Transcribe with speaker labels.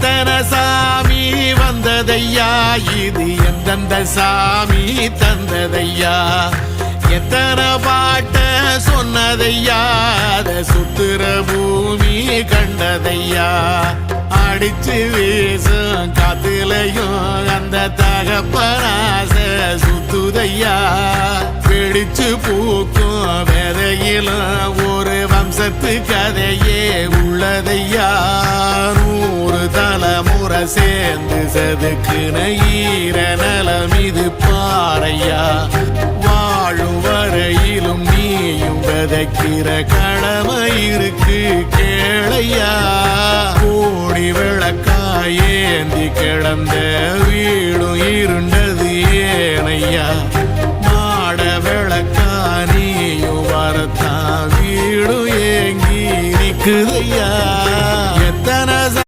Speaker 1: எத்தனை சாமி வந்ததையா, இது எந்தெந்த சாமி தந்ததையா, எத்தனை பாட்ட சொன்னதையா, அத சுத்துற பூமி கண்டதையா, அடிச்சு வீசும் காத்துலையும் அந்த தகப்பனாச சுத்துதையா, பிடிச்சு பூக்கும் விதையிலும் ஒரு வம்சத்து கதையே உள்ளதையா, 100 தலைமுறை சேர்ந்து செதுக்குன ஈர நலம் இது பாறையா, வாழும் வரையிலும் நீயும் விதைக்கிற கடமை இருக்கு கேளையா, கோடி விளக்காயேந்தி கிடந்த வீடும் இருண்டது ஏனையா, மாட விளக்கா நீயும் வரத்தான் வீடும் ஏங்கி நிக்குதையா.